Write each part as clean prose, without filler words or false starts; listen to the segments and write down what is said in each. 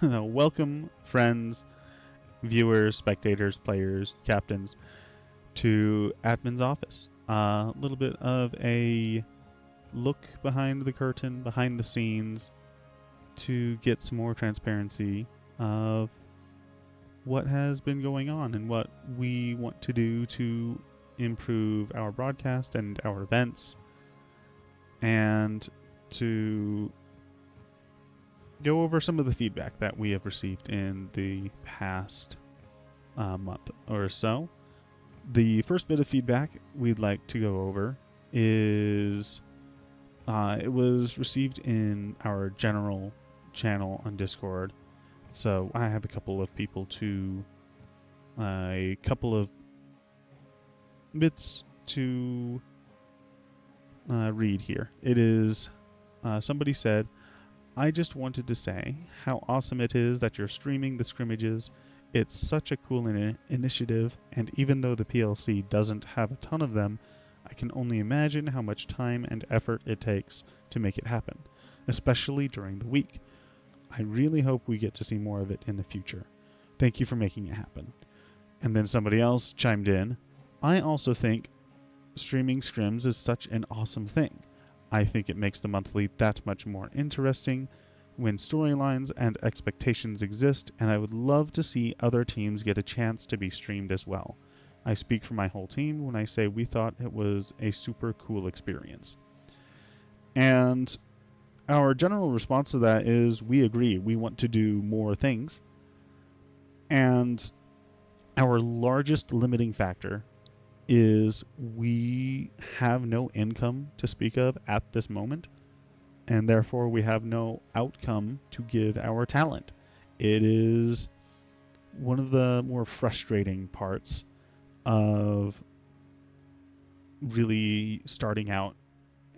welcome, friends, viewers, spectators, players, captains, to Admin's Office. A little bit of a look behind the curtain, behind the scenes, to get some more transparency of what has been going on and what we want to do to improve our broadcast and our events, and to go over some of the feedback that we have received in the past month or so. The first bit of feedback we'd like to go over is it was received in our general channel on Discord. So I have a couple of bits to read here. It is somebody said, I just wanted to say how awesome it is that you're streaming the scrimmages. It's such a cool initiative, and even though the PLC doesn't have a ton of them, I can only imagine how much time and effort it takes to make it happen, especially during the week. I really hope we get to see more of it in the future. Thank you for making it happen. And then somebody else chimed in, I also think streaming scrims is such an awesome thing. I think it makes the monthly that much more interesting when storylines and expectations exist, and I would love to see other teams get a chance to be streamed as well. I speak for my whole team when I say we thought it was a super cool experience. And our general response to that is we agree. We want to do more things. And our largest limiting factor is we have no income to speak of at this moment, and therefore we have no outcome to give our talent. It is one of the more frustrating parts of really starting out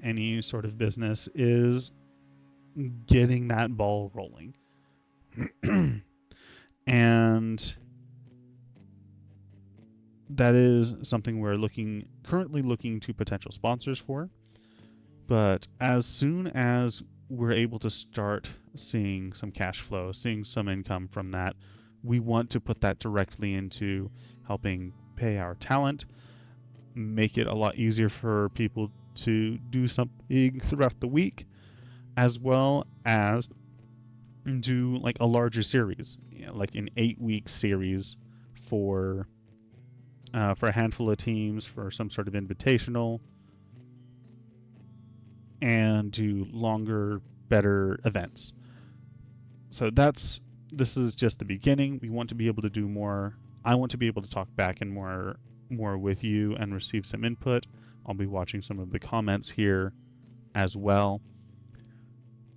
any sort of business, is getting that ball rolling. And that is something we're currently looking to potential sponsors for. But as soon as we're able to start seeing some cash flow, seeing some income from that, we want to put that directly into helping pay our talent, make it a lot easier for people to do something throughout the week, as well as do like a larger series, like an 8-week series for a handful of teams for some sort of invitational, and do longer, better events. So this is just the beginning. We want to be able to do more. I want to be able to talk back and more with you and receive some input. I'll be watching some of the comments here as well.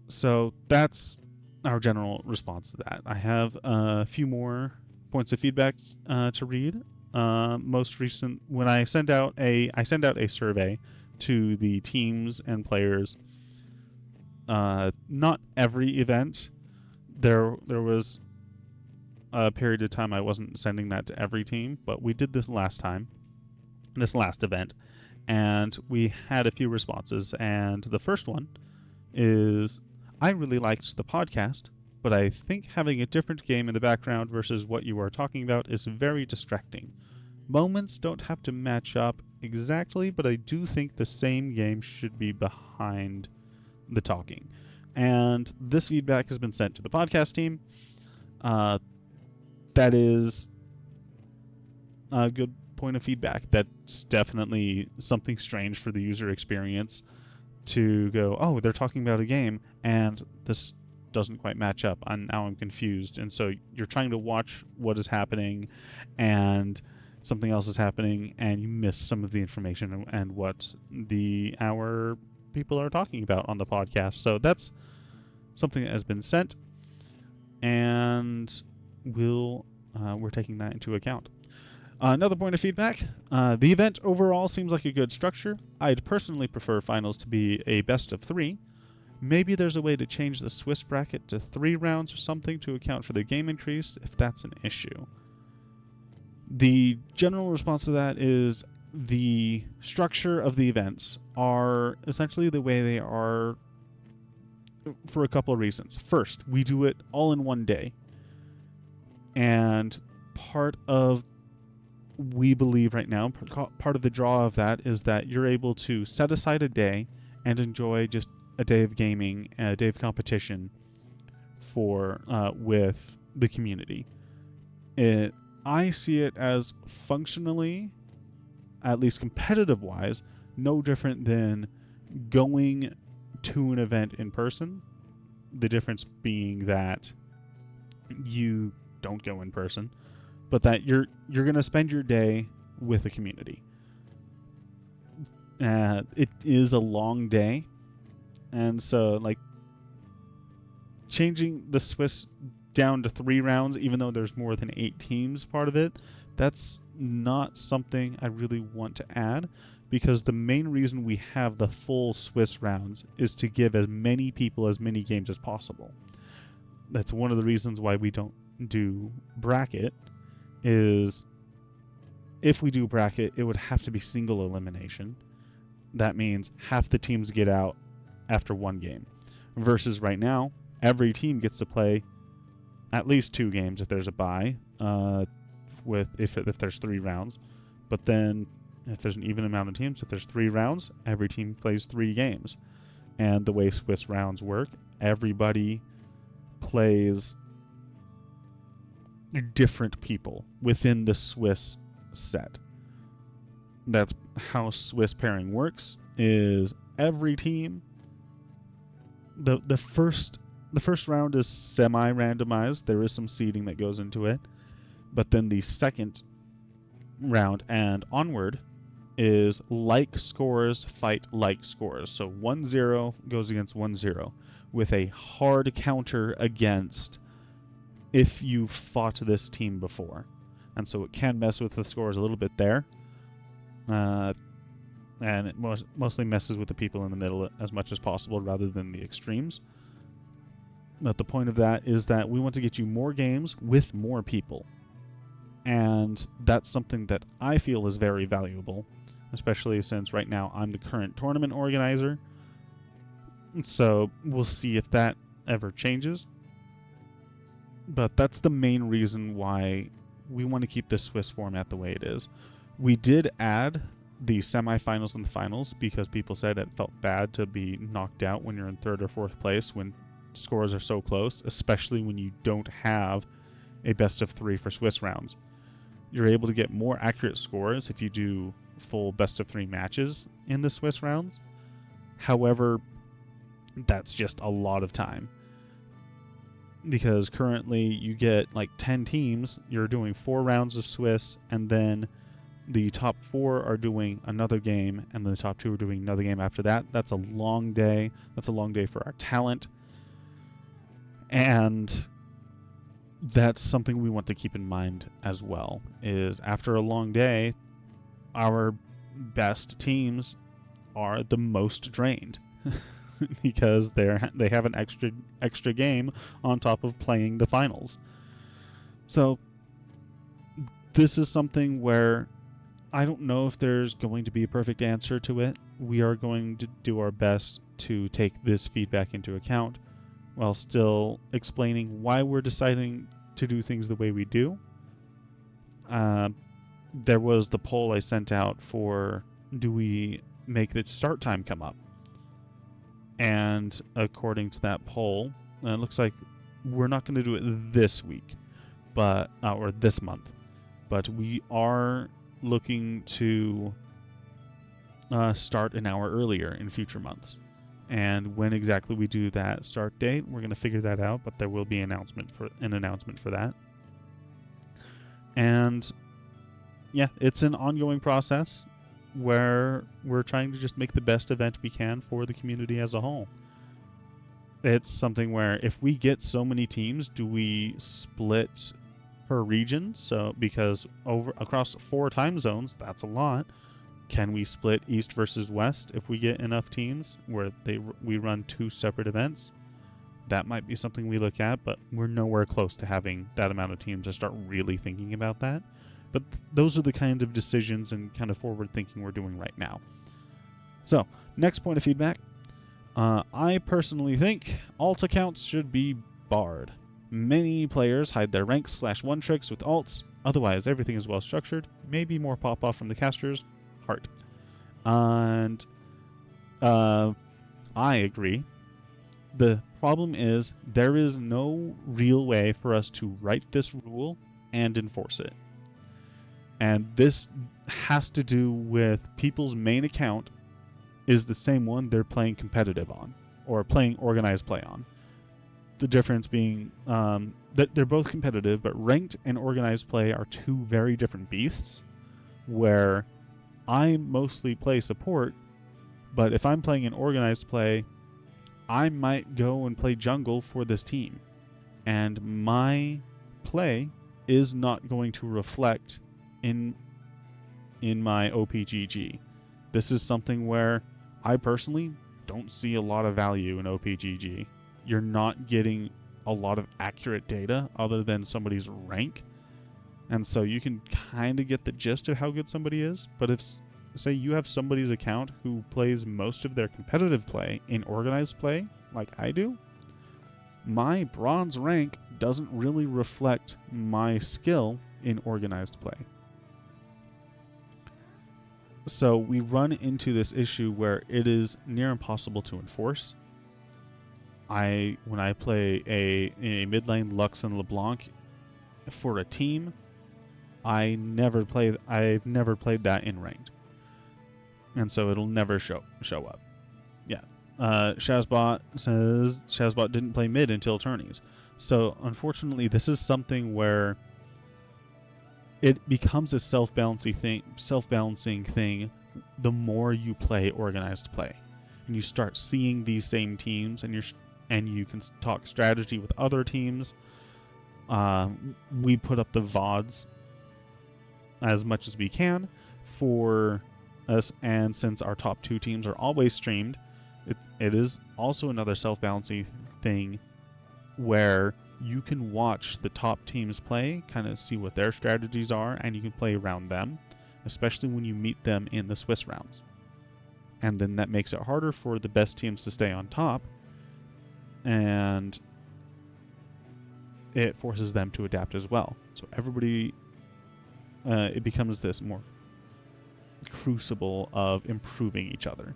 So that's our general response to that. I have a few more points of feedback to read. Most recent, when I send out a survey to the teams and players. Not every event. There was a period of time I wasn't sending that to every team, but we did this last event, and we had a few responses. And the first one is, I really liked the podcast, but I think having a different game in the background versus what you are talking about is very distracting. Moments don't have to match up exactly, but I do think the same game should be behind the talking. And this feedback has been sent to the podcast team. That is a good point of feedback. That's definitely something strange for the user experience to go, oh, they're talking about a game, and this doesn't quite match up. Now I'm confused. And so you're trying to watch what is happening, and something else is happening, and you miss some of the information and what our people are talking about on the podcast. So that's something that has been sent, and we're taking that into account. Another point of feedback, the event overall seems like a good structure. I'd personally prefer finals to be a best of 3. Maybe there's a way to change the Swiss bracket to 3 rounds or something to account for the game increase, if that's an issue. The general response to that is the structure of the events are essentially the way they are for a couple of reasons. First, we do it all in one day. And part of, we believe right now, part of the draw of that is that you're able to set aside a day and enjoy just a day of gaming and a day of competition for with the community. I see it as functionally, at least competitive wise, no different than going to an event in person. The difference being that you don't go in person, but that you're going to spend your day with the community. It is a long day, and so like changing the Swiss down to 3 rounds, even though there's more than 8 teams part of it, that's not something I really want to add, because the main reason we have the full Swiss rounds is to give as many people as many games as possible. That's one of the reasons why we don't do bracket, is if we do bracket, it would have to be single elimination. That means half the teams get out after one game. Versus right now, every team gets to play at least 2 games if there's a bye, if there's 3 rounds. But then if there's an even amount of teams, if there's 3 rounds, every team plays 3 games. And the way Swiss rounds work, everybody plays different people within the Swiss set. That's how Swiss pairing works, is every team, the first round is semi-randomized. There is some seeding that goes into it. But then the second round and onward is like scores fight like scores. So 1-0 goes against 1-0 with a hard counter against if you've fought this team before. And so it can mess with the scores a little bit there. And it mostly messes with the people in the middle as much as possible rather than the extremes. But the point of that is that we want to get you more games with more people. And that's something that I feel is very valuable, especially since right now I'm the current tournament organizer. So we'll see if that ever changes. But that's the main reason why we want to keep the Swiss format the way it is. We did add the semifinals and the finals because people said it felt bad to be knocked out when you're in 3rd or 4th place when scores are so close, especially when you don't have a best of 3 for Swiss rounds. You're able to get more accurate scores if you do full best of 3 matches in the Swiss rounds. However, that's just a lot of time. Because currently you get like 10 teams, you're doing 4 rounds of Swiss, and then the top 4 are doing another game, and then the top 2 are doing another game after that. That's a long day. That's a long day for our talent. And that's something we want to keep in mind as well, is after a long day, our best teams are the most drained. Because they have an extra game on top of playing the finals. So this is something where I don't know if there's going to be a perfect answer to it. We are going to do our best to take this feedback into account while still explaining why we're deciding to do things the way we do. There was the poll I sent out for, do we make the start time come up? And according to that poll, it looks like we're not going to do it this week, or this month. But we are looking to start an hour earlier in future months. And when exactly we do that start date, we're going to figure that out. But there will be an announcement for that. And yeah, it's an ongoing process where we're trying to just make the best event we can for the community as a whole. It's something where if we get so many teams, do we split per region? So because across 4 time zones, that's a lot. Can we split East versus West if we get enough teams where we run 2 separate events? That might be something we look at, but we're nowhere close to having that amount of teams to start really thinking about that. But those are the kind of decisions and kind of forward thinking we're doing right now. So, next point of feedback. I personally think alt accounts should be barred. Many players hide their ranks / one tricks with alts, otherwise everything is well structured, maybe more pop off from the casters, heart. And I agree. The problem is there is no real way for us to write this rule and enforce it. And this has to do with people's main account is the same one they're playing competitive on, or playing organized play on. The difference being that they're both competitive, but ranked and organized play are two very different beasts, where I mostly play support, but if I'm playing an organized play, I might go and play jungle for this team, and my play is not going to reflect in my OPGG. This is something where I personally don't see a lot of value in OPGG. You're not getting a lot of accurate data other than somebody's rank, and so you can kind of get the gist of how good somebody is. But if, say, you have somebody's account who plays most of their competitive play in organized play, like I do, my bronze rank doesn't really reflect my skill in organized play. So we run into this issue where it is near impossible to enforce. When I play a mid lane Lux and LeBlanc for a team, I've never played that in ranked, and so it'll never show up. Yeah, Shazbot says Shazbot didn't play mid until tourneys. So unfortunately, this is something where it becomes a self-balancing thing the more you play organized play, and you start seeing these same teams, and you can talk strategy with other teams. We put up the VODs as much as we can for us, and since our top 2 teams are always streamed, it is also another self-balancing thing where you can watch the top teams play, kind of see what their strategies are, and you can play around them, especially when you meet them in the Swiss rounds. And then that makes it harder for the best teams to stay on top, and it forces them to adapt as well. So everybody, it becomes this more crucible of improving each other.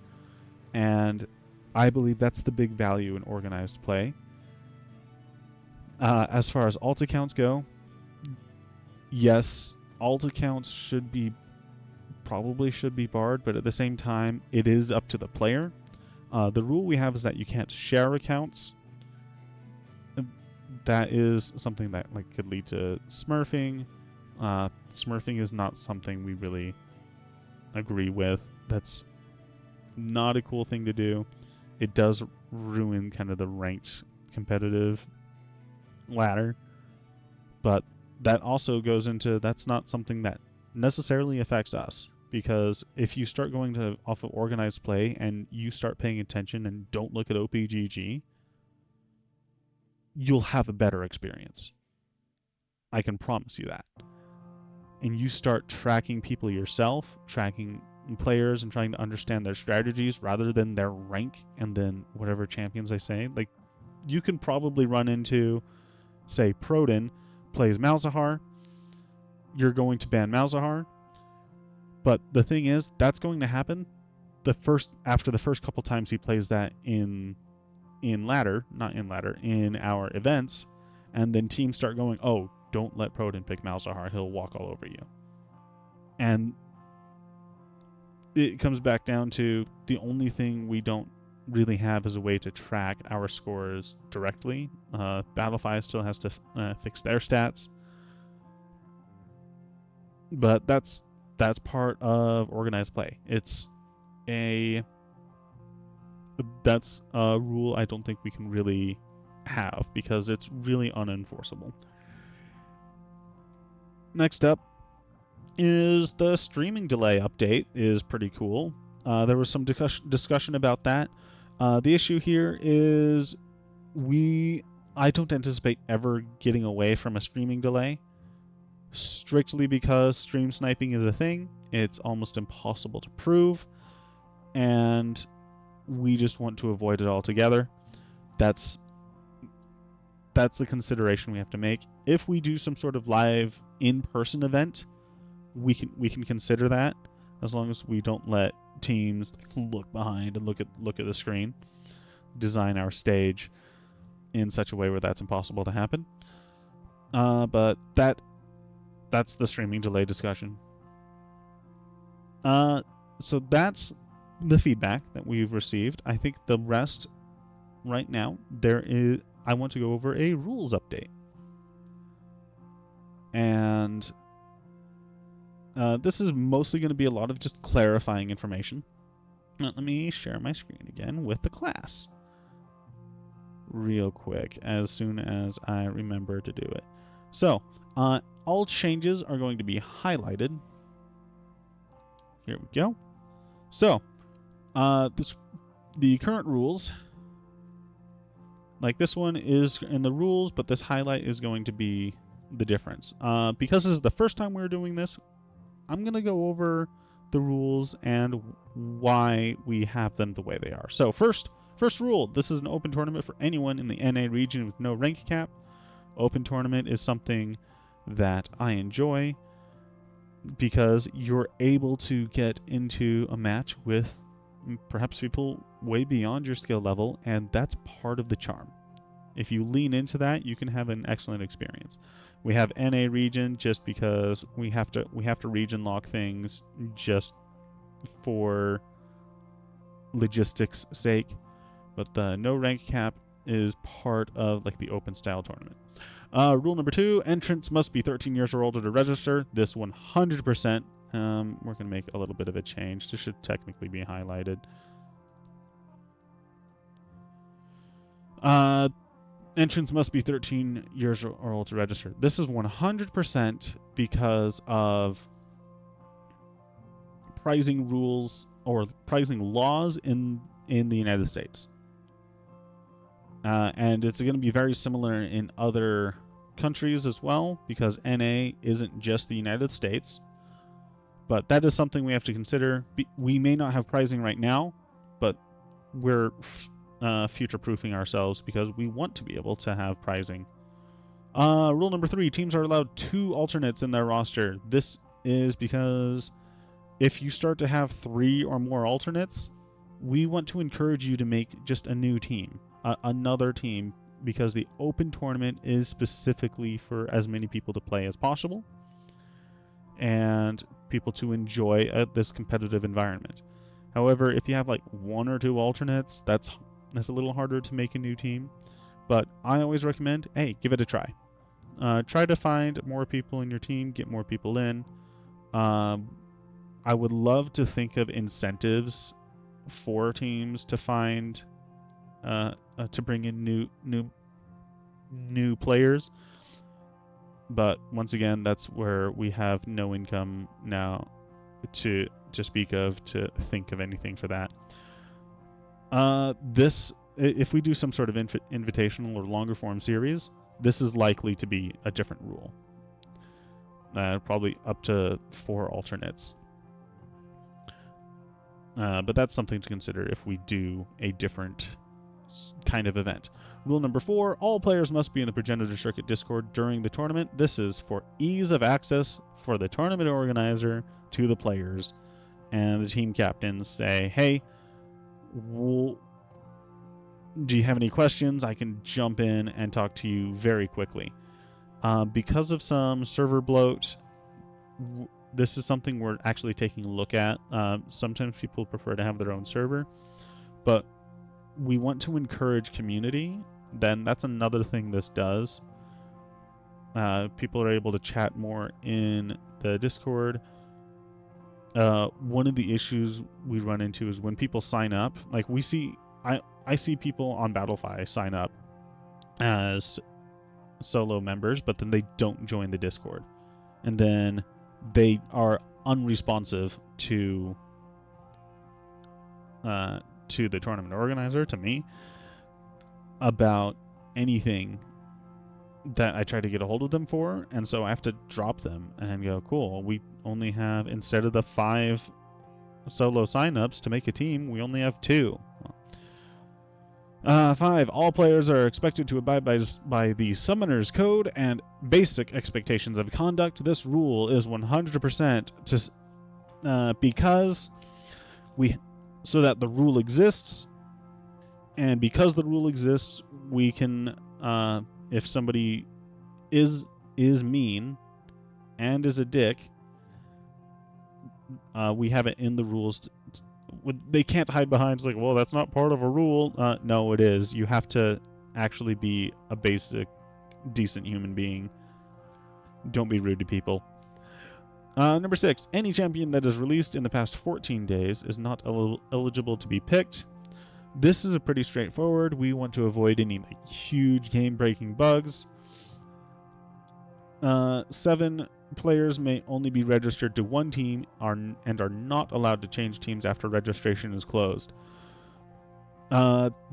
And I believe that's the big value in organized play. As far as alt accounts go, yes, alt accounts probably should be barred, but at the same time, it is up to the player. The rule we have is that you can't share accounts. That is something that could lead to smurfing. Smurfing is not something we really agree with. That's not a cool thing to do. It does ruin kind of the ranked competitive ladder, but that also goes into that's not something that necessarily affects us, because if you start going off of organized play and you start paying attention and don't look at OPGG, you'll have a better experience. I can promise you that. And you start tracking people yourself, tracking players and trying to understand their strategies rather than their rank and then whatever champions they say. Like, you can probably run into, say, Proden plays Malzahar, you're going to ban Malzahar, but the thing is, that's going to happen after the first couple times he plays that in our events, and then teams start going, oh, don't let Proden pick Malzahar, he'll walk all over you. And it comes back down to the only thing we don't really have is a way to track our scores directly. Battlefy still has to fix their stats, but that's part of organized play. That's a rule I don't think we can really have because it's really unenforceable. Next up is the streaming delay update. Is pretty cool. There was some discussion about that. The issue here is I don't anticipate ever getting away from a streaming delay, strictly because stream sniping is a thing. It's almost impossible to prove, and we just want to avoid it altogether. That's the consideration we have to make. If we do some sort of live in-person event, we can consider that, as long as we don't let teams look behind and look at the screen, design our stage in such a way where that's impossible to happen. But that's the streaming delay discussion. So that's the feedback that we've received. I think the rest right now, I want to go over a rules update. And this is mostly going to be a lot of just clarifying information. Let me share my screen again with the class real quick as soon as I remember to do it. So, all changes are going to be highlighted. Here we go. So, the current rules, like this one is in the rules, but this highlight is going to be the difference. Because this is the first time we're doing this, I'm going to go over the rules and why we have them the way they are. So first rule, this is an open tournament for anyone in the NA region with no rank cap. Open tournament is something that I enjoy because you're able to get into a match with perhaps people way beyond your skill level, and that's part of the charm. If you lean into that, you can have an excellent experience. We have NA region just because we have to region lock things just for logistics sake, but the no rank cap is part of like the open style tournament. Rule number 2, entrants must be 13 years or older to register. This 100%. We're going to make a little bit of a change. This should technically be highlighted. Entrants must be 13 years or older to register. This is 100% because of pricing rules or pricing laws in the United States. And it's going to be very similar in other countries as well, because NA isn't just the United States. But that is something we have to consider. We may not have pricing right now, but we're future-proofing ourselves because we want to be able to have pricing. Rule number 3, teams are allowed 2 alternates in their roster. This is because if you start to have 3 or more alternates, we want to encourage you to make just a new team, another team, because the open tournament is specifically for as many people to play as possible and people to enjoy this competitive environment. However, if you have like 1 or 2 alternates, that's a little harder to make a new team. But I always recommend, hey, give it a try. Try to find more people in your team, get more people in. I would love to think of incentives for teams to find to bring in new players. But once again, that's where we have no income now to speak of to think of anything for that. If we do some sort of invitational or longer form series, this is likely to be a different rule. Probably up to 4 alternates. But that's something to consider if we do a different kind of event. Rule number 4, all players must be in the Progenitor Circuit Discord during the tournament. This is for ease of access for the tournament organizer to the players. And the team captains say, hey, do you have any questions? I can jump in and talk to you very quickly. Because of some server bloat, this is something we're actually taking a look at. Sometimes people prefer to have their own server, but we want to encourage community. Then that's another thing this does. People are able to chat more in the Discord. One of the issues we run into is when people sign up, like I see people on Battlefy sign up as solo members, but then they don't join the Discord. And then they are unresponsive to the tournament organizer, to me, about anything that I try to get a hold of them for, and so I have to drop them and go, cool, we only have, instead of the 5 solo signups to make a team, we only have 2. 5. All players are expected to abide by the Summoner's Code and basic expectations of conduct. This rule is 100% because so that the rule exists, and because the rule exists, we can, if somebody is mean and is a dick, we have it in the rules. They can't hide behind, like, well, that's not part of a rule. No, it is. You have to actually be a basic, decent human being. Don't be rude to people. Number 6, any champion that is released in the past 14 days is not eligible to be picked. This is a pretty straightforward. We want to avoid any huge game-breaking bugs. 7, players may only be registered to one team and are not allowed to change teams after registration is closed.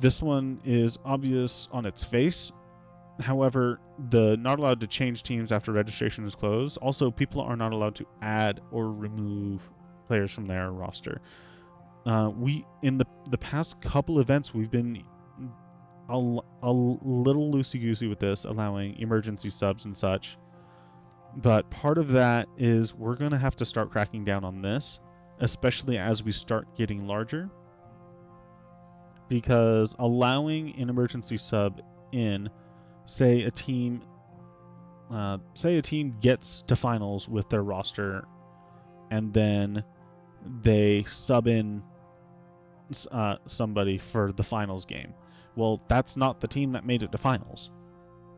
This one is obvious on its face. However, the not allowed to change teams after registration is closed. Also, people are not allowed to add or remove players from their roster. We in the past couple events, we've been a little loosey-goosey with this, allowing emergency subs and such. But part of that is we're going to have to start cracking down on this, especially as we start getting larger. Because allowing an emergency sub in, say a team gets to finals with their roster, and then they sub in somebody for the finals game. Well, that's not the team that made it to finals,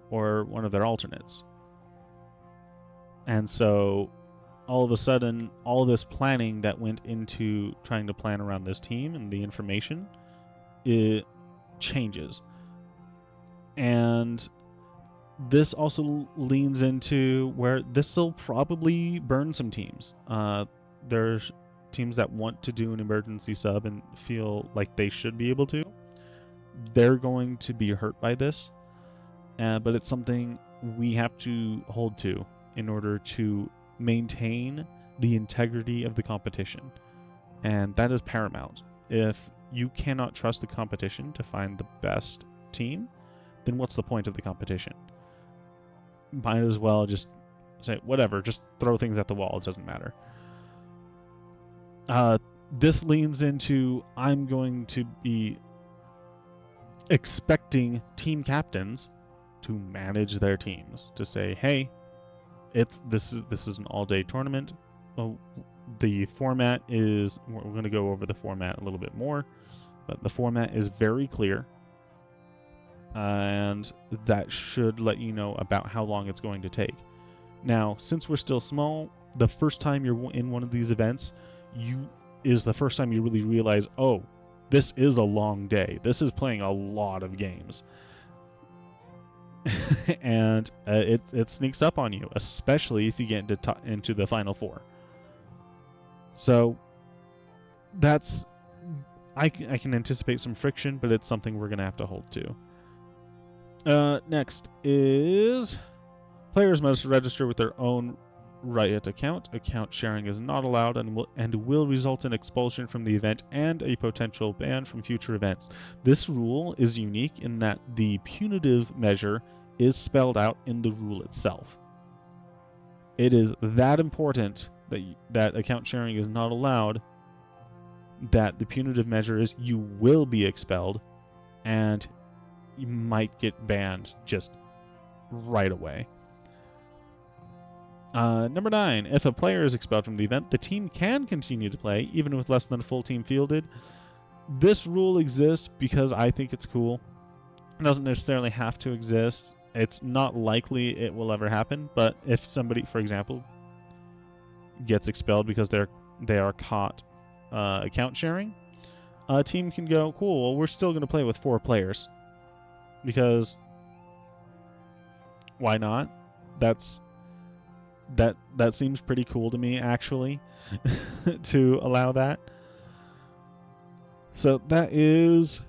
or one of their alternates. And so, all of a sudden, all this planning that went into trying to plan around this team and the information, it changes. And this also leans into where this will probably burn some teams. There's teams that want to do an emergency sub and feel like they should be able to. They're going to be hurt by this, but it's something we have to hold to in order to maintain the integrity of the competition. And that is paramount. If you cannot trust the competition to find the best team, then what's the point of the competition? Might as well just say, whatever, just throw things at the wall, it doesn't matter. This leans into, I'm going to be expecting team captains to manage their teams, to say, hey, this is an all-day tournament. The format is, we're going to go over the format a little bit more, but the format is very clear, and that should let you know about how long it's going to take. Now, since we're still small, the first time you're in one of these events, is the first time you really realize, oh, this is a long day. This is playing a lot of games. And it sneaks up on you, especially if you get into the Final Four. So that's, I can anticipate some friction, but it's something we're going to have to hold to. Next is players must register with their own Riot account. Account sharing is not allowed and will result in expulsion from the event and a potential ban from future events. This rule is unique in that the punitive measure is spelled out in the rule itself. It is that important that account sharing is not allowed, that the punitive measure is you will be expelled and you might get banned just right away. Number 9, if a player is expelled from the event, the team can continue to play even with less than a full team fielded. This rule exists because I think it's cool. It doesn't necessarily have to exist. It's not likely it will ever happen, but if somebody, for example, gets expelled because they are caught account sharing, a team can go, cool, well, we're still going to play with 4 players. Because why not? That seems pretty cool to me, actually, to allow that. So that is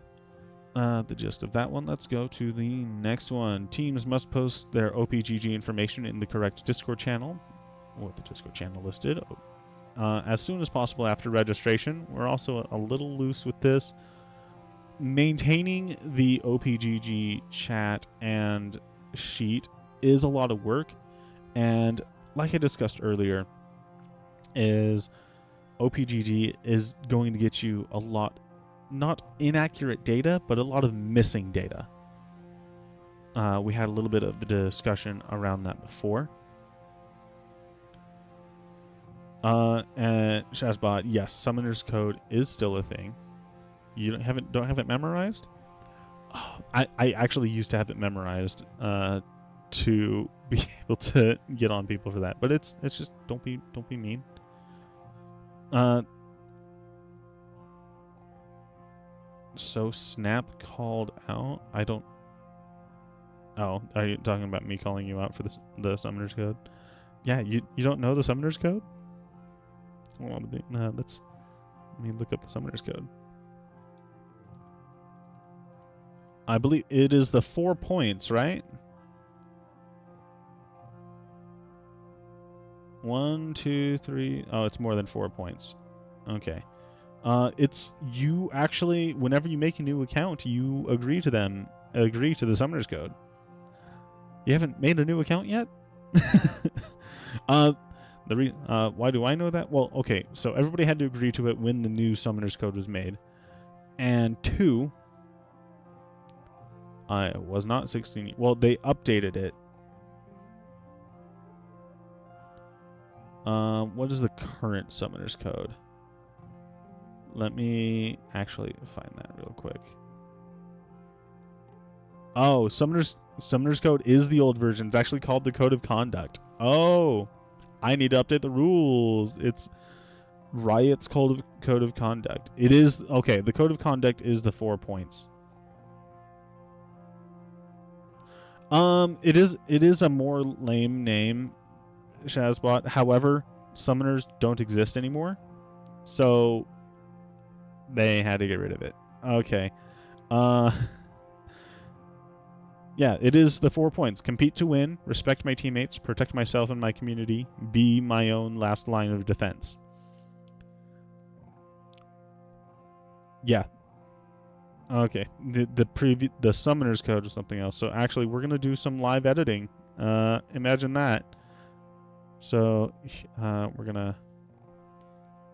the gist of that one. Let's go to the next one. Teams must post their OPGG information in the correct Discord channel, or the Discord channel listed, as soon as possible after registration. We're also a little loose with this. maintaining the OPGG chat and sheet is a lot of work, and like I discussed earlier, is OPGG is going to get you a lot, not inaccurate data, but a lot of missing data. We had a little bit of the discussion around that before. And Shazbot, yes, Summoner's Code is still a thing. You don't have it memorized? Oh, I actually used to have it memorized to be able to get on people for that, but it's just don't be mean. So Snap called out. I don't. Oh, are you talking about me calling you out for the Summoner's Code? Yeah, you don't know the Summoner's Code? Well, let me look up the Summoner's Code. I believe it is the 4 points, right? 1, 2, 3. Oh, it's more than 4 points. Okay. It's you actually. Whenever you make a new account, you agree to the Summoner's Code. You haven't made a new account yet? Why do I know that? Well, okay, so everybody had to agree to it when the new Summoner's Code was made. And 2, I was not 16. Well, they updated it. What is the current Summoner's Code? Let me actually find that real quick. Oh, Summoner's Code is the old version. It's actually called the Code of Conduct. Oh, I need to update the rules. It's Riot's Code of Conduct. It is okay. The Code of Conduct is the 4 points. It is a more lame name, Shazbot. However, summoners don't exist anymore, so they had to get rid of it. Okay. Yeah, it is the 4 points. Compete to win, respect my teammates, protect myself and my community, be my own last line of defense. Yeah. Okay. The Summoner's Code is something else. So actually, we're gonna do some live editing. Imagine that. So we're gonna.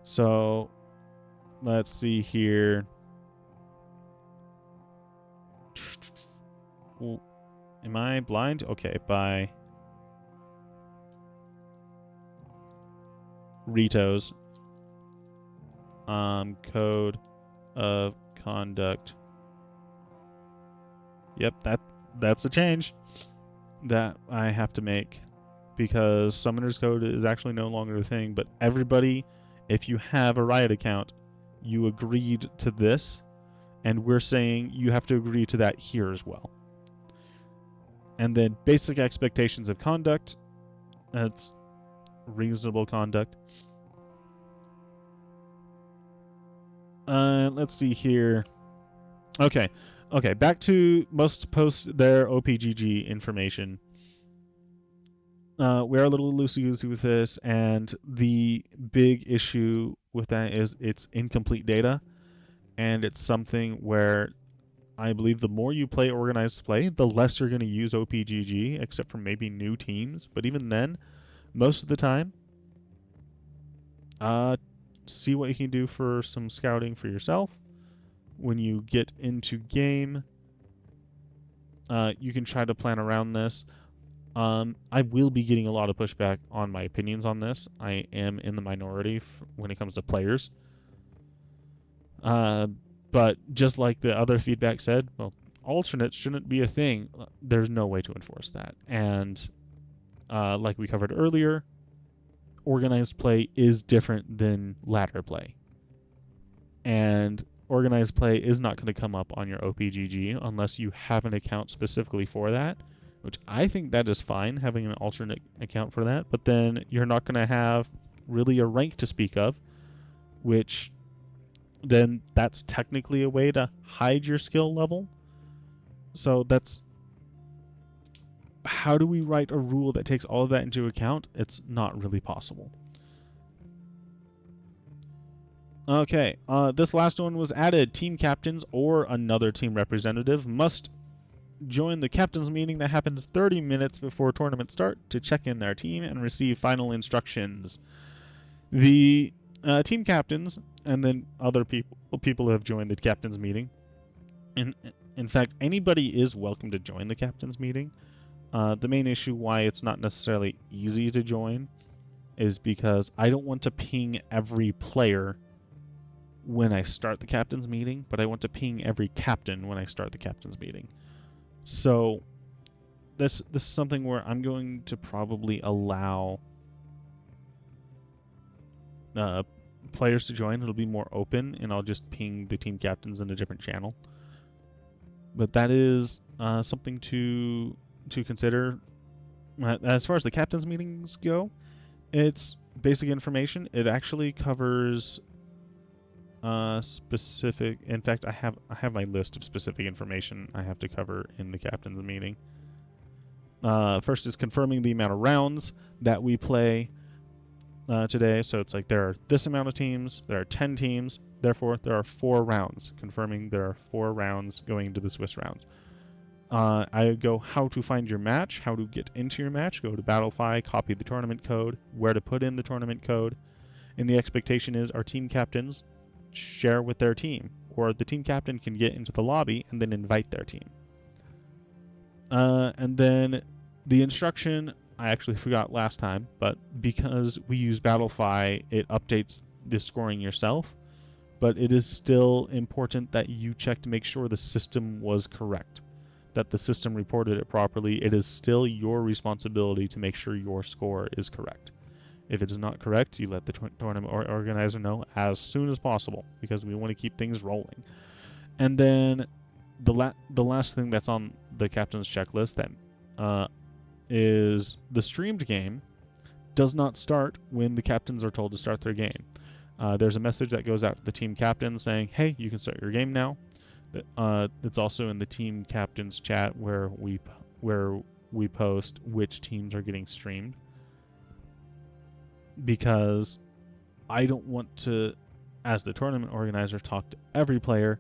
So let's see here. Am I blind? Okay, by Rito's Code of Conduct. Yep, that's a change that I have to make because Summoner's Code is actually no longer a thing, but everybody, if you have a Riot account, you agreed to this, and we're saying you have to agree to that here as well. And then basic expectations of conduct, that's reasonable conduct. Let's see here. Okay, back to must post their OPGG information. We're a little loosey-goosey with this, and the big issue with that is it's incomplete data, and it's something where I believe the more you play organized play, the less you're going to use OPGG, except for maybe new teams. But even then, most of the time, see what you can do for some scouting for yourself. When you get into game, you can try to plan around this. I will be getting a lot of pushback on my opinions on this. I am in the minority when it comes to players. But just like the other feedback said, well, alternates shouldn't be a thing. There's no way to enforce that. And like we covered earlier, organized play is different than ladder play. And organized play is not going to come up on your OPGG unless you have an account specifically for that, which I think that is fine, having an alternate account for that. But then you're not going to have really a rank to speak of, which then that's technically a way to hide your skill level. So that's how do we write a rule that takes all of that into account? It's not really possible. Okay, this last one was added. Team captains or another team representative must join the captain's meeting that happens 30 minutes before tournament start to check in their team and receive final instructions. The team captains and then other people who have joined the captain's meeting. In fact, anybody is welcome to join the captain's meeting. The main issue why it's not necessarily easy to join is because I don't want to ping every player when I start the captain's meeting, but I want to ping every captain when I start the captain's meeting. So this is something where I'm going to probably allow players to join. It'll be more open, and I'll just ping the team captains in a different channel. But that is something to consider. As far as the captain's meetings go, it's basic information. It actually covers specific. In fact, I have my list of specific information I have to cover in the captain's meeting. First is confirming the amount of rounds that we play today. So it's like there are this amount of teams, there are 10 teams, therefore there are 4 rounds, confirming there are 4 rounds going into the Swiss rounds. I go how to find your match, how to get into your match, go to Battlefy, copy the tournament code, where to put in the tournament code, and the expectation is our team captains share with their team, or the team captain can get into the lobby and then invite their team. And then the instruction, I actually forgot last time, but because we use Battlefy, it updates the scoring yourself, but it is still important that you check to make sure the system was correct, that the system reported it properly. It is still your responsibility to make sure your score is correct. If it is not correct, you let the tournament organizer know as soon as possible, because we want to keep things rolling. And then the last thing that's on the captain's checklist that is the streamed game does not start when the captains are told to start their game. There's a message that goes out to the team captain saying, "Hey, you can start your game now." It's also in the team captain's chat where we post which teams are getting streamed, because I don't want to, as the tournament organizer, talk to every player.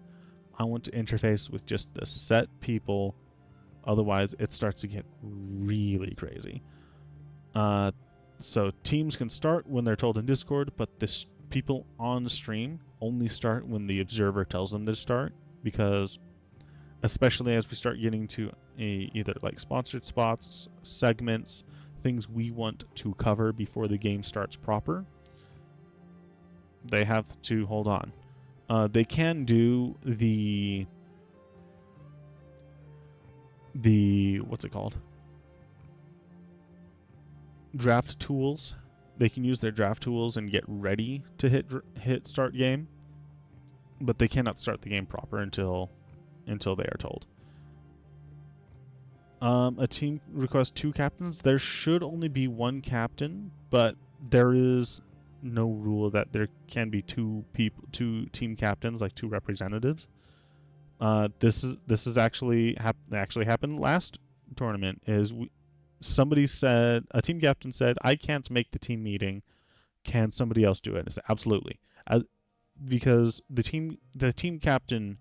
I want to interface with just the set people. Otherwise, it starts to get really crazy. So teams can start when they're told in Discord, but people on stream only start when the observer tells them to start, because especially as we start getting to either like sponsored spots, segments, things we want to cover before the game starts proper, they have to hold on. They can do the what's it called? Draft tools. They can use their draft tools and get ready to hit start game, but they cannot start the game proper until they are told. A team requests 2 captains. There should only be 1 captain, but there is no rule that there can be 2 team captains, like 2 representatives. This is actually happened last tournament. Somebody said, a team captain said, "I can't make the team meeting. Can somebody else do it?" I said, absolutely, because the team captain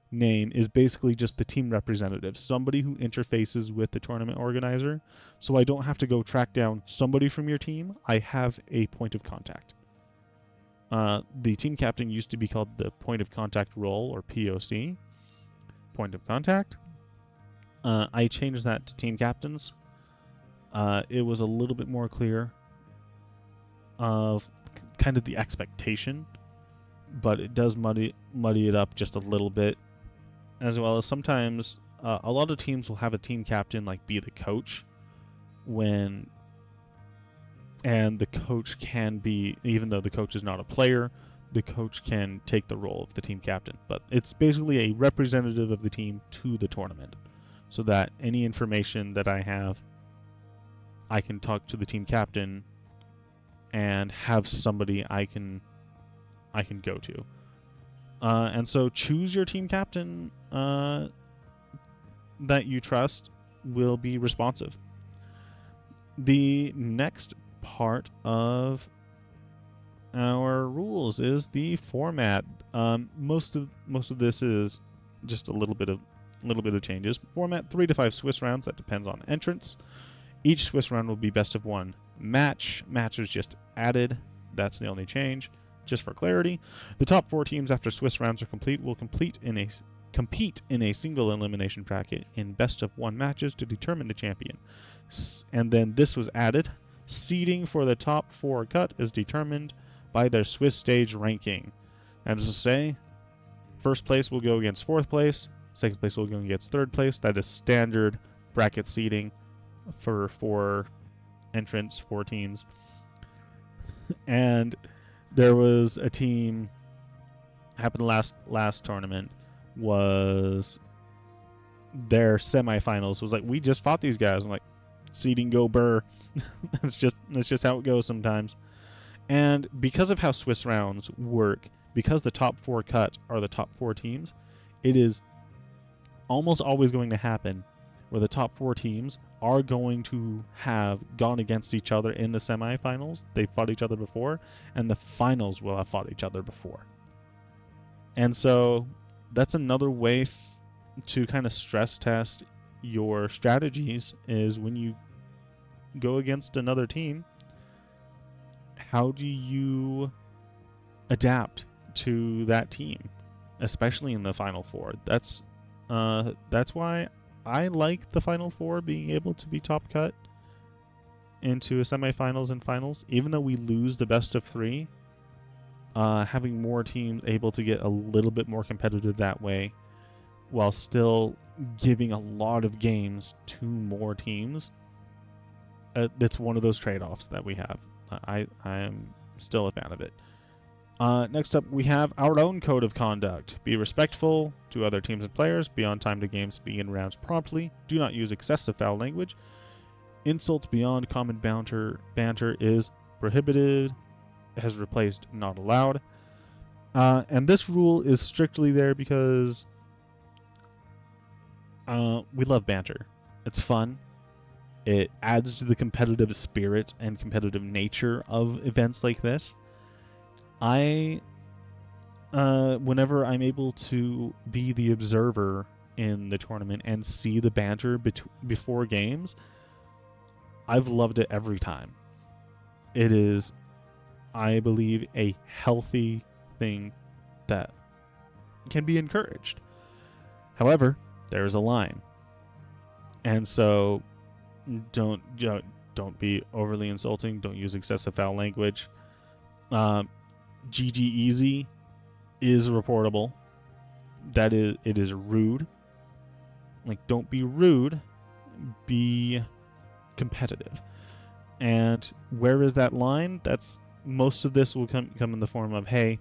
name is basically just the team representative, somebody who interfaces with the tournament organizer. So I don't have to go track down somebody from your team. I have a point of contact. The team captain used to be called the point of contact role, or POC, point of contact. I changed that to team captains. It was a little bit more clear of kind of the expectation, but it does muddy it up just a little bit, as well as sometimes a lot of teams will have a team captain like be the coach, and the coach can be, even though the coach is not a player, the coach can take the role of the team captain, but it's basically a representative of the team to the tournament, so that any information that I have, I can talk to the team captain and have somebody I can go to. And so choose your team captain that you trust will be responsive. The next part of our rules is the format. Most of this is just a little bit of changes. Format 3 to 5 Swiss rounds. That depends on entrance. Each Swiss round will be best of one match. Match is just added. That's the only change. Just for clarity, the top 4 teams after Swiss rounds are complete will compete in a single elimination bracket in best of 1 matches to determine the champion. And then this was added. Seeding for the top 4 cut is determined by their Swiss stage ranking. And as I say, first place will go against 4th place, second place will go against 3rd place. That is standard bracket seeding for 4 entrants, 4 teams. And there was a team happened last tournament was their semifinals was like, we just fought these guys. I'm like, seeding go burr. that's just how it goes sometimes. And because of how Swiss rounds work, because the top 4 cut are the top 4 teams, it is almost always going to happen where the top 4 teams are going to have gone against each other in the semifinals. They fought each other before, and the finals will have fought each other before. And so that's another way to kind of stress test your strategies is when you go against another team, how do you adapt to that team, especially in the Final Four? That's why I like the Final Four being able to be top cut into semifinals and finals. Even though we lose the best of 3, having more teams able to get a little bit more competitive that way while still giving a lot of games to more teams, that's one of those trade-offs that we have. I am still a fan of it. Next up, we have our own code of conduct. Be respectful to other teams and players. Be on time to games. Begin rounds promptly. Do not use excessive foul language. Insult beyond common banter is prohibited. Has replaced not allowed. And this rule is strictly there because we love banter. It's fun. It adds to the competitive spirit and competitive nature of events like this. Whenever I'm able to be the observer in the tournament and see the banter before games, I've loved it every time. It is, I believe, a healthy thing that can be encouraged. However, there is a line, and so don't be overly insulting. Don't use excessive foul language. GG easy is reportable. It is rude. Like, don't be rude. Be competitive. And where is that line? That's most of this will come in the form of, hey,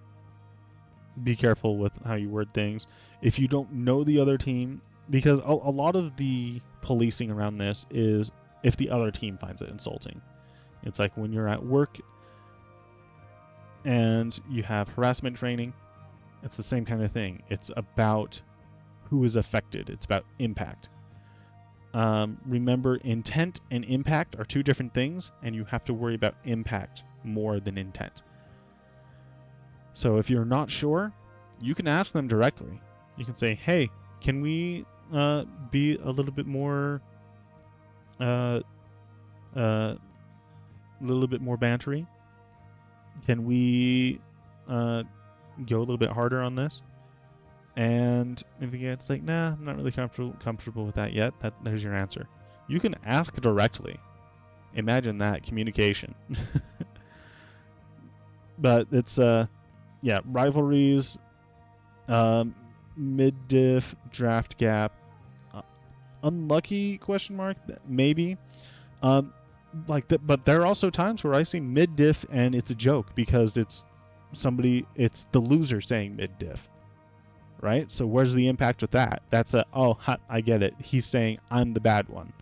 be careful with how you word things. If you don't know the other team, because a lot of the policing around this is if the other team finds it insulting. It's like when you're at work and you have harassment training, it's the same kind of thing. It's about who is affected. It's about impact. Remember, intent and impact are 2 different things, and you have to worry about impact more than intent. So if you're not sure, you can ask them directly. You can say, hey, can we be a little bit more bantery? Can we go a little bit harder on this? And if it's like, nah, I'm not really comfortable with that yet, there's your answer. You can ask directly. Imagine that communication. But it's rivalries, mid-diff, draft gap, unlucky question mark maybe. But there are also times where I see mid-diff and it's a joke because it's the loser saying mid-diff. Right? So where's the impact with that? That's I get it. He's saying I'm the bad one.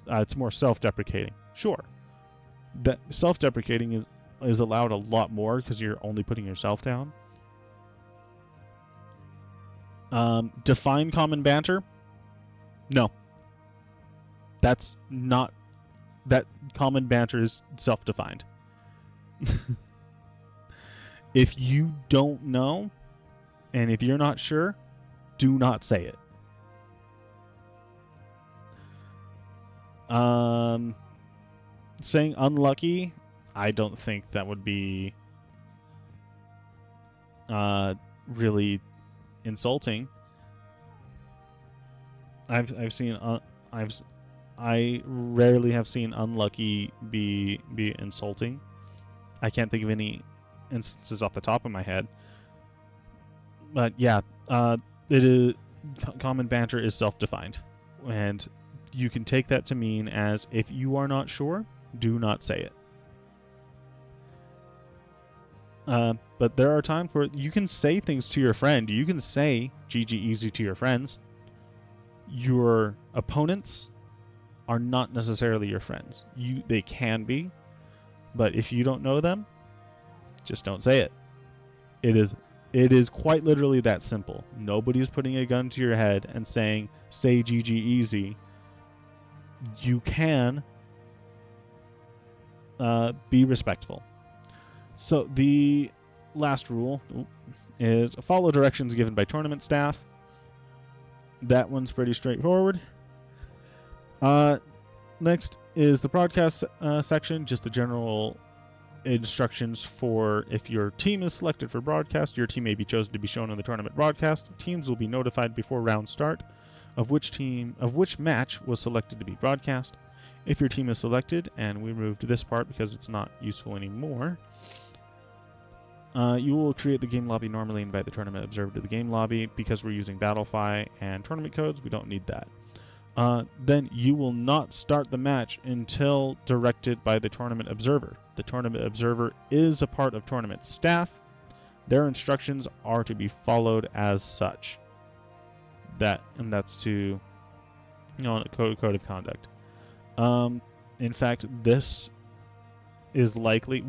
It's more self-deprecating. Sure. That self-deprecating is allowed a lot more because you're only putting yourself down. Define common banter? No. That's not... That common banter is self-defined. If you don't know, and if you're not sure, do not say it. Saying unlucky, I don't think that would be really insulting. I rarely have seen unlucky be insulting. I can't think of any instances off the top of my head. But yeah, it is common banter is self-defined, and you can take that to mean as if you are not sure, do not say it. But there are times where you can say things to your friend. You can say GG easy to your friends. Your opponents are not necessarily your friends. They can be, but if you don't know them, just don't say it. It is quite literally that simple. Nobody's putting a gun to your head and saying, say GG easy. You can be respectful. So the last rule is follow directions given by tournament staff. That one's pretty straightforward. Next is the broadcast section, just the general instructions for if your team is selected for broadcast, your team may be chosen to be shown on the tournament broadcast. Teams will be notified before round start of which match was selected to be broadcast. If your team is selected, and we removed this part because it's not useful anymore, you will create the game lobby normally and invite the tournament observer to the game lobby. Because we're using Battlefy and tournament codes, we don't need that. Then you will not start the match until directed by the tournament observer. The tournament observer is a part of tournament staff. Their instructions are to be followed as such. That's to code of conduct. In fact, this is likely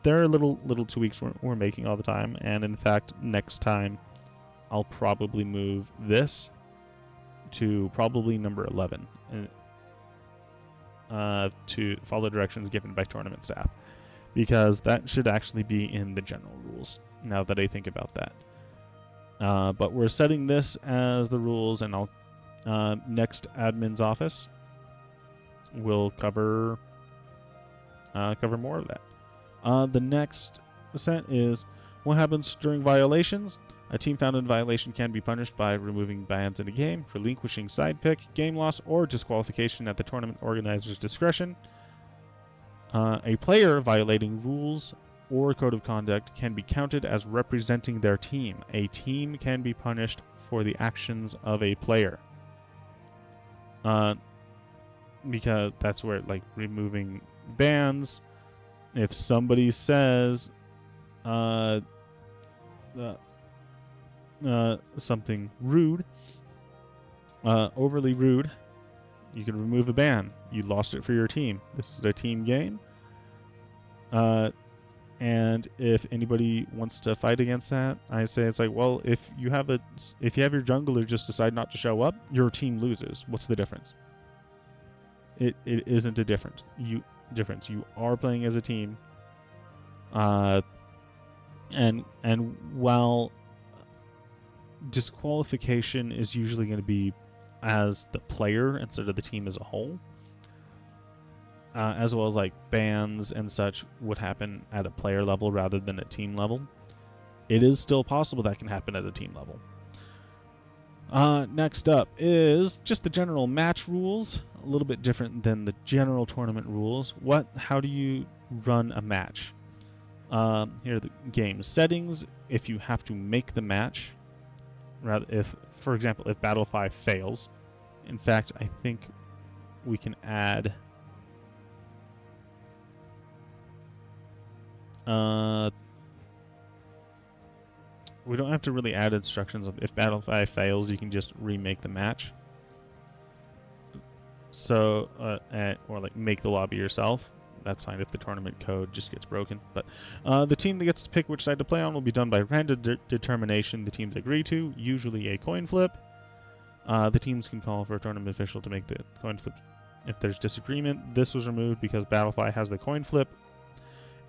there are little tweaks we're making all the time, and in fact, next time I'll probably move this to probably number 11 to follow directions given by tournament staff, because that should actually be in the general rules now that I think about that. But we're setting this as the rules, and I'll next admin's office will cover more of that. The next set is what happens during violations. A team found in violation can be punished by removing bans in a game, relinquishing side pick, game loss, or disqualification at the tournament organizer's discretion. A player violating rules or code of conduct can be counted as representing their team. A team can be punished for the actions of a player. Because that's where, like, removing bans, if somebody says something rude, overly rude, you can remove a ban. You lost it for your team. This is a team game. And if anybody wants to fight against that, I say it's like, well, if you have your jungler just decide not to show up, your team loses. What's the difference? It isn't a difference. You are playing as a team. And while disqualification is usually going to be as the player instead of the team as a whole, as well as like bans and such would happen at a player level rather than a team level, it is still possible that can happen at a team level. Next up is just the general match rules, a little bit different than the general tournament rules. How do you run a match? Here are the game settings. If you have to make the match, for example, if Battlefy fails, in fact, I think we can add we don't have to really add instructions of if Battlefy fails, you can just remake the match. So, or like make the lobby yourself. That's fine if the tournament code just gets broken. But the team that gets to pick which side to play on will be done by random determination the teams agree to, usually a coin flip. The teams can call for a tournament official to make the coin flip if there's disagreement. This was removed because Battlefy has the coin flip,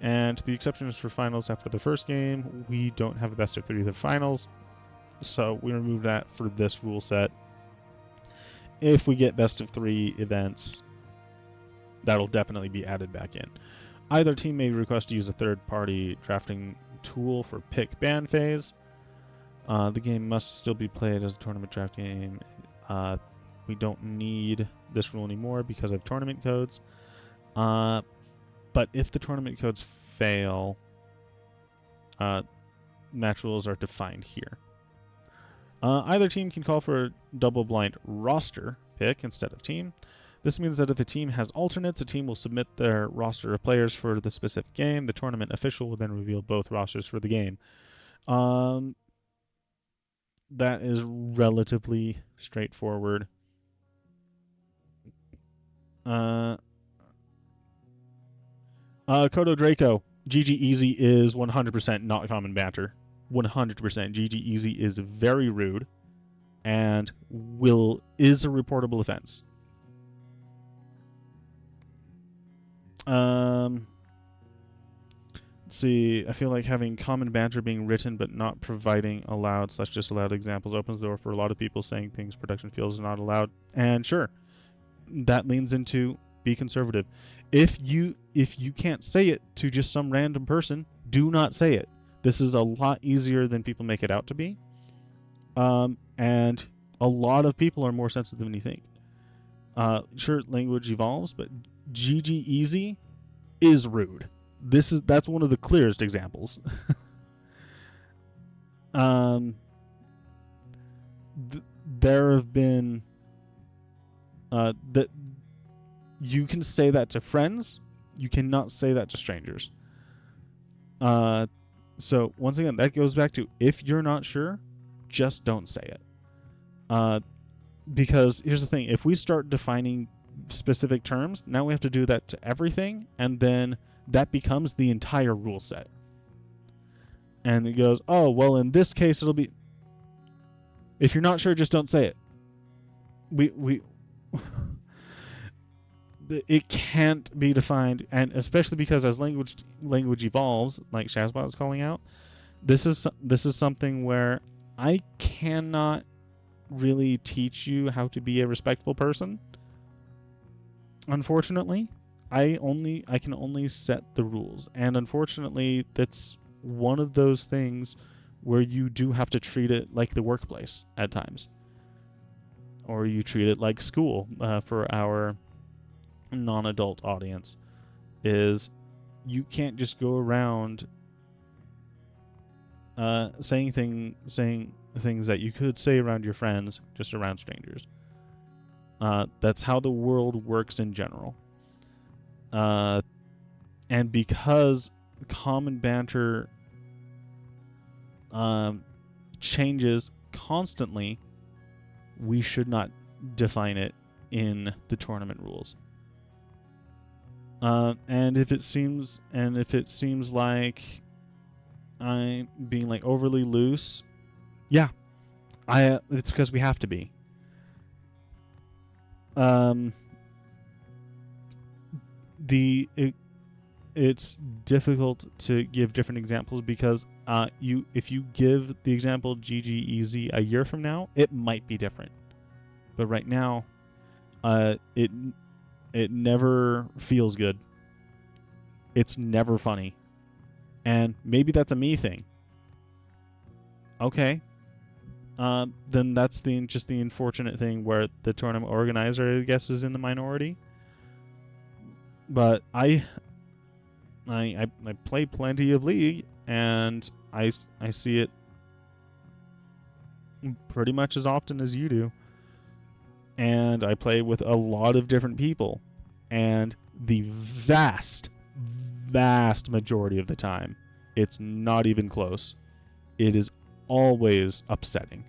And the exceptions for finals after the first game, we don't have a best of 3 of the finals, so we remove that for this rule set. If we get best of 3 events, that'll definitely be added back in. Either team may request to use a third-party drafting tool for pick ban phase. The game must still be played as a tournament draft game. We don't need this rule anymore because of tournament codes. But if the tournament codes fail, match rules are defined here. Either team can call for a double-blind roster pick instead of team. This means that if a team has alternates, a team will submit their roster of players for the specific game. The tournament official will then reveal both rosters for the game. That is relatively straightforward. Kodo Draco, GG Easy is 100% not common banter. 100%. GG Easy is very rude and is a reportable offense. Let's see. I feel like having common banter being written but not providing allowed/disallowed examples opens the door for a lot of people saying things production feels is not allowed. And sure, that leans into be conservative. If you can't say it to just some random person, do not say it. This is a lot easier than people make it out to be. And a lot of people are more sensitive than you think. Sure, language evolves, but GG Easy is rude. That's one of the clearest examples. There have been that you can say that to friends, you cannot say that to strangers. So once again, that goes back to if you're not sure, just don't say it. Because here's the thing, if we start defining specific terms, now we have to do that to everything, and then that becomes the entire rule set. And it goes, oh, well, in this case, it'll be... If you're not sure, just don't say it. It can't be defined, and especially because as language evolves, like Shazbot is calling out, this is something where I cannot really teach you how to be a respectful person. Unfortunately, I can only set the rules, and unfortunately, that's one of those things where you do have to treat it like the workplace at times, or you treat it like school. For our non-adult audience, is you can't just go around saying things that you could say around your friends just around strangers. That's how the world works in general. And because common banter changes constantly, we should not define it in the tournament rules. And if it seems like I'm being like overly loose, yeah, it's because we have to be. It's difficult to give different examples because if you give the example GG Easy a year from now, it might be different. But right now, it never feels good. It's never funny. And maybe that's a me thing. Okay. Then that's just the unfortunate thing where the tournament organizer, I guess, is in the minority. But I play plenty of League, and I see it pretty much as often as you do. And I play with a lot of different people, and the vast majority of the time, it's not even close. It is always upsetting.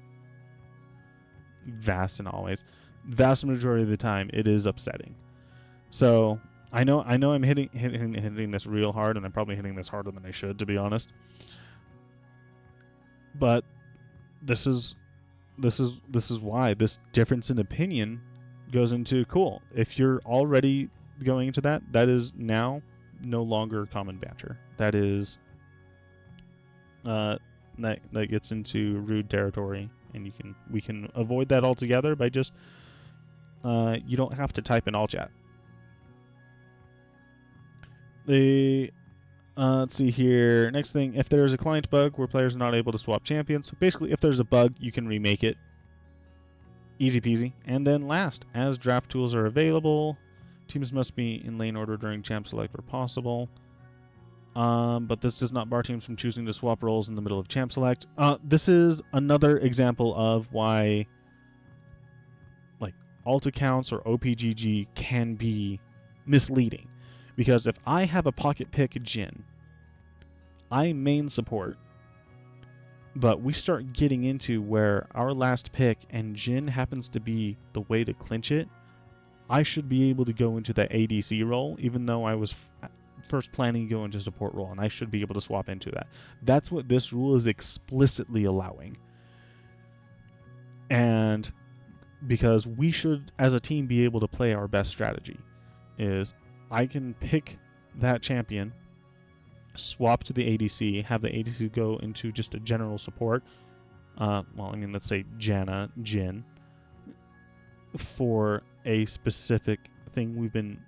Vast majority of the time, it is upsetting. So I know I'm hitting this real hard, and I'm probably hitting this harder than I should, to be honest. But this is why this difference in opinion goes into cool. If you're already going into that is now no longer common banter. That is that gets into rude territory, and we can avoid that altogether by just you don't have to type in all chat. Let's see here. Next thing, if there's a client bug where players are not able to swap champions, so basically if there's a bug, you can remake it. Easy peasy. And then last, as draft tools are available, teams must be in lane order during champ select where possible. But this does not bar teams from choosing to swap roles in the middle of champ select. This is another example of why like alt accounts or OPGG can be misleading. Because if I have a pocket pick Jhin, I main support, but we start getting into where our last pick and Jhin happens to be the way to clinch it, I should be able to go into the ADC role, even though I was first planning to go into support role, and I should be able to swap into that. That's what this rule is explicitly allowing. And because we should, as a team, be able to play our best strategy, is I can pick that champion, swap to the ADC, have the ADC go into just a general support. Let's say Janna, Jhin, for a specific thing we've been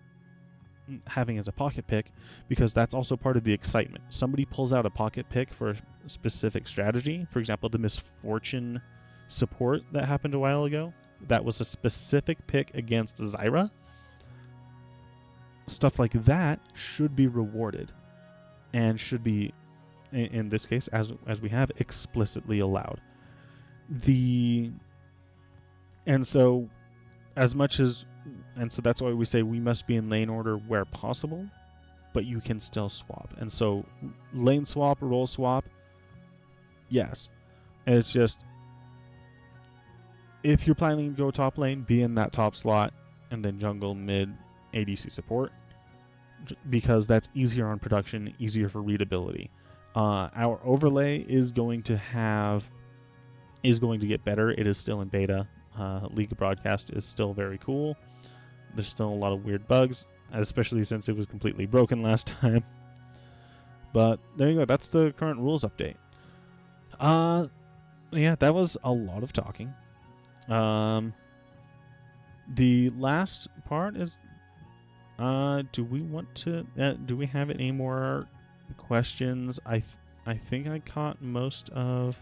having as a pocket pick, because that's also part of the excitement. Somebody pulls out a pocket pick for a specific strategy. For example, the Misfortune support that happened a while ago. That was a specific pick against Zyra. Stuff like that should be rewarded and should be, in this case, as we have, explicitly allowed. So that's why we say we must be in lane order where possible, but you can still swap. And so lane swap, role swap, yes. And it's just, if you're planning to go top lane, be in that top slot, and then jungle, mid, ADC support, because that's easier on production, easier for readability. Our overlay is going to get better. It is still in beta. League of Broadcast is still very cool. There's still a lot of weird bugs, especially since it was completely broken last time. But there you go. That's the current rules update. Yeah, that was a lot of talking. The last part is, do we have any more questions? I think I caught most of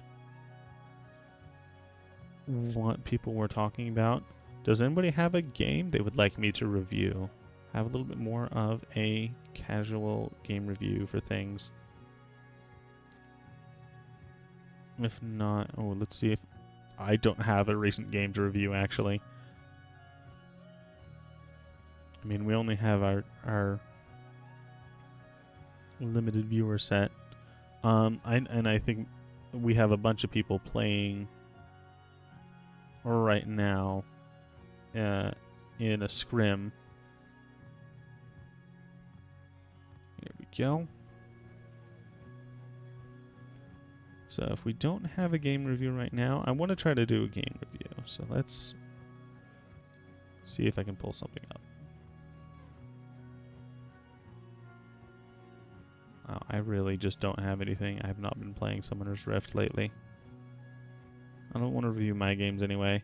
what people were talking about. Does anybody have a game they would like me to review? Have a little bit more of a casual game review for things. If not, let's see if I don't have a recent game to review, actually. I mean, we only have our limited viewer set. I think we have a bunch of people playing right now in a scrim. Here we go. So if we don't have a game review right now, I want to try to do a game review. So let's see if I can pull something up. Oh, I really just don't have anything. I have not been playing Summoner's Rift lately. I don't want to review my games anyway.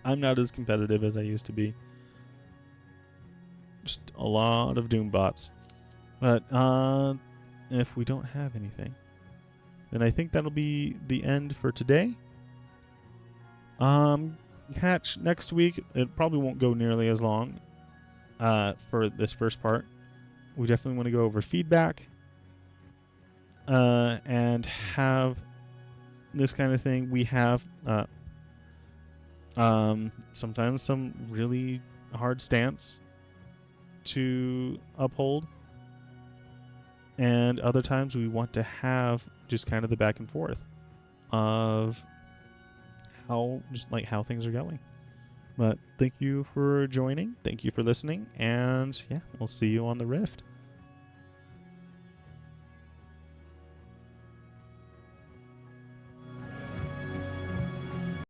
I'm not as competitive as I used to be. Just a lot of Doom bots. But if we don't have anything, then I think that'll be the end for today. Catch next week. It probably won't go nearly as long for this first part. We definitely want to go over feedback and have this kind of thing. We have sometimes some really hard stance to uphold, and other times we want to have just kind of the back and forth of how things are going. But thank you for joining, thank you for listening, and yeah, we'll see you on the Rift.